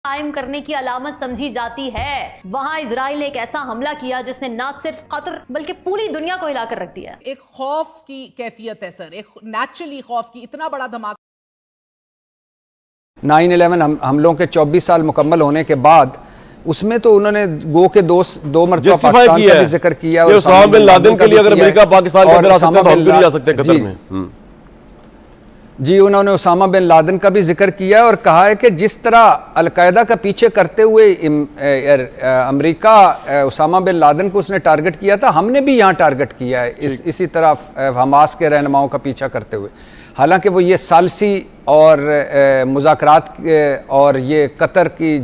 قائم کرنے کی علامت سمجھی جاتی ہے۔ وہاں اسرائیل نے ایک ایسا حملہ کیا جس نے نہ صرف قطر بلکہ پوری دنیا کو ہلا کر رکھ دیا۔ ایک خوف کی کیفیت ہے سر، ایک نیچرلی خوف کی، اتنا بڑا دھماکہ۔ 9/11 حملوں کے 24 سال مکمل ہونے کے بعد اس میں تو انہوں نے گو کے دو مرتبہ پاکستان کا بھی ذکر کیا، اور اسامہ بن لادن کے لیے اگر امریکہ پاکستان کے اندر آ سکتے ہیں تو ہم بھی نہیں آ سکتے قطر میں۔ جی، انہوں نے اسامہ بن لادن کا بھی ذکر کیا اور کہا ہے کہ جس طرح القاعدہ کا پیچھے کرتے ہوئے امریکہ اسامہ بن لادن کو اس نے ٹارگٹ کیا تھا، ہم نے بھی یہاں ٹارگٹ کیا ہے اسی طرح حماس کے رہنماؤں کا پیچھا کرتے ہوئے۔ حالانکہ وہ یہ ثالثی اور مذاکرات اور یہ قطر کی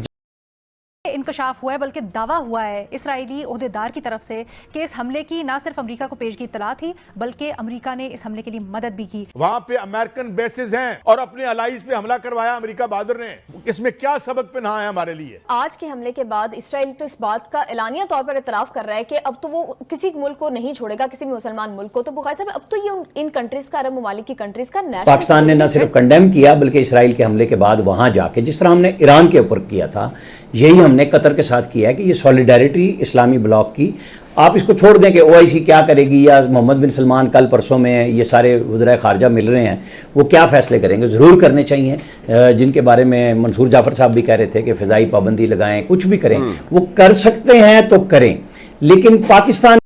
انکشاف ہوا ہے، بلکہ دعویٰ ہوا ہے اسرائیلی عہدیدار کی طرف سے کہ اس حملے کی نہ صرف امریکہ کو پیشگی اطلاع تھی بلکہ امریکہ نے اس حملے کے لیے مدد بھی کی۔ وہاں پہ امریکن بیسز ہیں اور اپنے الائز پہ حملہ کروایا امریکہ بہادر نے، اس میں کیا سبق پنہا ہے ہمارے لیے؟ آج کے حملے کے بعد اسرائیل تو اس بات کا اعلانیہ طور پر اعتراف کر رہا ہے کہ اب تو وہ کسی ملک کو نہیں چھوڑے گا، کسی بھی مسلمان ملک کو۔ تو بخاری صاحب، اب تو یہ ان کنٹریز کا، عرب ممالک کی کنٹریز کا پاکستان نے نہ صرف کنڈیم کیا بلکہ اسرائیل کے حملے کے بعد وہاں جا کے جس طرح ہم نے ایران کے اوپر کیا تھا، یہی ہم نے قطر کے ساتھ کیا ہے کہ یہ سولیڈیرٹی اسلامی بلاک کی، آپ اس کو چھوڑ دیں کہ OIC کیا کرے گی یا محمد بن سلمان کل پرسوں میں یہ سارے وزرائے خارجہ مل رہے ہیں، وہ کیا فیصلے کریں گے، ضرور کرنے چاہیے، جن کے بارے میں منصور جعفر صاحب بھی کہہ رہے تھے کہ فضائی پابندی لگائیں، کچھ بھی کریں، وہ کر سکتے ہیں تو کریں، لیکن پاکستان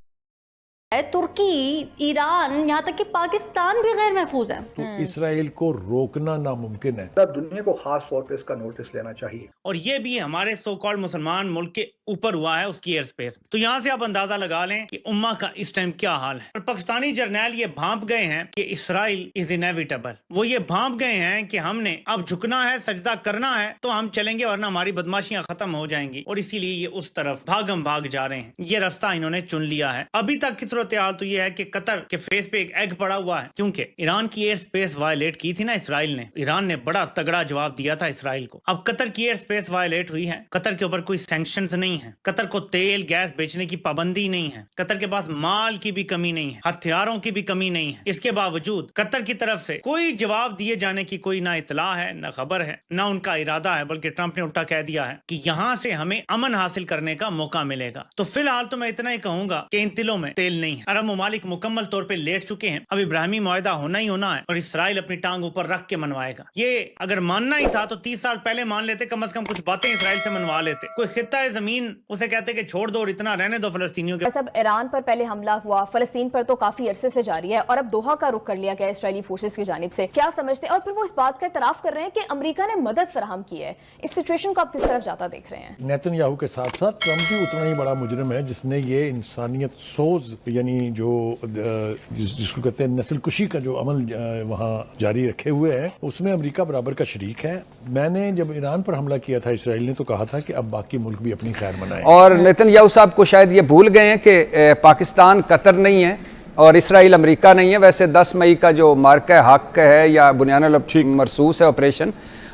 ترکی، ایران، یہاں تک کہ پاکستان بھی غیر محفوظ ہے۔ تو اسرائیل کو روکنا ناممکن ہے۔ دنیا کو خاص طور پہ اس کا نوٹس لینا چاہیے، اور یہ بھی ہمارے سو کالڈ مسلمان ملک کے اوپر ہوا ہے، اس کی ایئر سپیس میں۔ تو یہاں سے آپ اندازہ لگا لیں کہ امہ کا اس ٹائم کیا حال ہے۔ اور پاکستانی جرنیل یہ بھانپ گئے ہیں کہ اسرائیل از انیویٹیبل، وہ یہ بھانپ گئے ہیں کہ ہم نے اب جھکنا ہے، سجدہ کرنا ہے تو ہم چلیں گے ورنہ ہماری بدماشیاں ختم ہو جائیں گی، اور اسی لیے یہ اس طرف بھاگ جا رہے ہیں۔ یہ راستہ انہوں نے چن لیا ہے۔ ابھی تک کی صورتحال تو یہ ہے کہ قطر کے فیس پہ ایک ایگ پڑا ہوا ہے، کیونکہ ایران کی ایئر سپیس وائلیٹ کی تھی نا اسرائیل نے، ایران نے بڑا تگڑا جواب دیا تھا اسرائیل کو۔ اب قطر کی ایئر سپیس وائلیٹ ہوئی ہے، قطر کے اوپر کوئی سینکشنز نہیں ہے، قطر کو تیل گیس بیچنے کی پابندی نہیں ہے، قطر کے پاس مال کی بھی کمی نہیں ہے، ہتھیاروں کی بھی کمی نہیں ہے۔ اس کے باوجود قطر کی طرف سے کوئی جواب دیے جانے کی کوئی نہ اطلاع ہے، نہ خبر ہے، نہ ان کا ارادہ ہے، بلکہ ٹرمپ نے الٹا کہہ دیا ہے کہ یہاں سے ہمیں امن حاصل کرنے کا موقع ملے گا۔ تو فی الحال تو میں اتنا ہی کہوں گا کہ ان تلوں میں تیل نہیں ہے۔ عرب ممالک مکمل طور پہ لیٹ چکے ہیں، اب ابراہیمی معاہدہ ہونا ہی ہونا ہے اور اسرائیل اپنی ٹانگ اوپر رکھ کے منوائے گا۔ یہ اگر ماننا ہی تھا تو 30 سال پہلے مان لیتے، کم از کم کچھ باتیں اسرائیل سے منوا لیتے، کوئی خطہ زمین اسے کہتے کہ چھوڑ دو اور اتنا رہنے دو فلسطینیوں کے۔ سب ایران پر پہلے حملہ ہوا، فلسطین پر تو کافی عرصے سے جاری ہے، اور اب دوحہ کا رخ کر لیا گیا اسرائیلی فورسز کی جانب سے، کیا سمجھتے ہیں؟ اور پھر وہ اس بات کا اعتراف کر رہے ہیں کہ امریکہ نے مدد فراہم کی ہے۔ اس سچویشن کو آپ کس طرف جاتا دیکھ رہے ہیں؟ نیتن یاہو کے ساتھ ساتھ ٹرمپ بھی اتنا ہی بڑا مجرم ہے جس نے یہ انسانیت سوز، یعنی جو جس کو کہتے ہیں نسل کشی کا جو عمل وہاں جاری رکھے ہوئے ہیں، اس میں امریکہ برابر کا شریک ہے۔ میں نے جب ایران پر حملہ کیا تھا اسرائیل نے تو کہا تھا کہ اب باقی ملک بھی اپنی خیر منائیں، اور نیتن یاہو صاحب کو شاید یہ بھول گئے ہیں کہ پاکستان قطر نہیں ہے اور اسرائیل امریکہ نہیں ہے۔ ویسے 10 مئی کا جو مارکہ حق ہے یا بنیان مرصوص ہے آپریشن،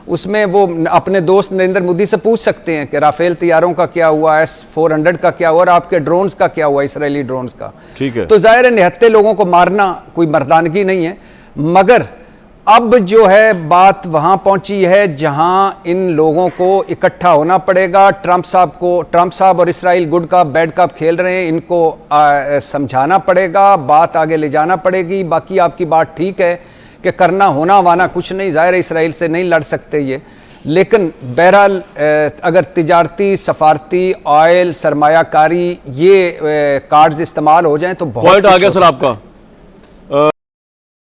اس میں وہ اپنے دوست نریندر مودی سے پوچھ سکتے ہیں کہ رافیل طیاروں کا کیا ہوا، S-400 کا کیا ہوا، اور آپ کے ڈرونز کا کیا ہوا، اسرائیلی ڈرونز کا۔ تو ظاہر ہے نہتے لوگوں کو مارنا کوئی مردانگی نہیں ہے، مگر اب جو ہے بات وہاں پہنچی ہے جہاں ان لوگوں کو اکٹھا ہونا پڑے گا۔ ٹرمپ صاحب اور اسرائیل گڈ کپ بیڈ کپ کھیل رہے ہیں، ان کو سمجھانا پڑے گا، بات آگے لے جانا پڑے گی۔ باقی آپ کی بات ٹھیک ہے کہ کرنا ہونا وانا کچھ نہیں، ظاہر ہے اسرائیل سے نہیں لڑ سکتے یہ، لیکن بہرحال اگر تجارتی، سفارتی، آئل، سرمایہ کاری، یہ کارڈز استعمال ہو جائیں تو بہت پوائنٹ آ گیا سر آپ کا۔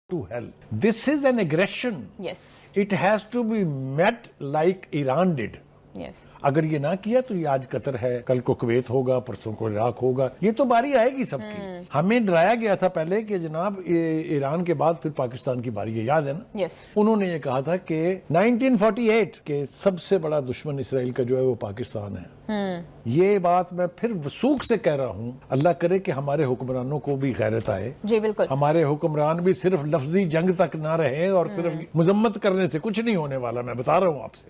to hell. This is an aggression. Yes. It has to be met like Iran did. Yes. اگر یہ نہ کیا تو یہ آج قطر ہے، کل کو کویت ہوگا، پرسوں کو عراق ہوگا، یہ تو باری آئے گی سب کی۔ ہمیں ڈرایا گیا تھا پہلے کہ جناب ایران کے بعد پھر پاکستان کی باری ہے، یاد ہے نا؟ Yes. انہوں نے یہ کہا تھا کہ 1948 کے سب سے بڑا دشمن اسرائیل کا جو ہے وہ پاکستان ہے۔ یہ بات میں پھر وثوق سے کہہ رہا ہوں، اللہ کرے کہ ہمارے حکمرانوں کو بھی غیرت آئے۔ جی بالکل، ہمارے حکمران بھی صرف لفظی جنگ تک نہ رہے اور صرف مذمت کرنے سے کچھ نہیں ہونے والا، میں بتا رہا ہوں آپ سے۔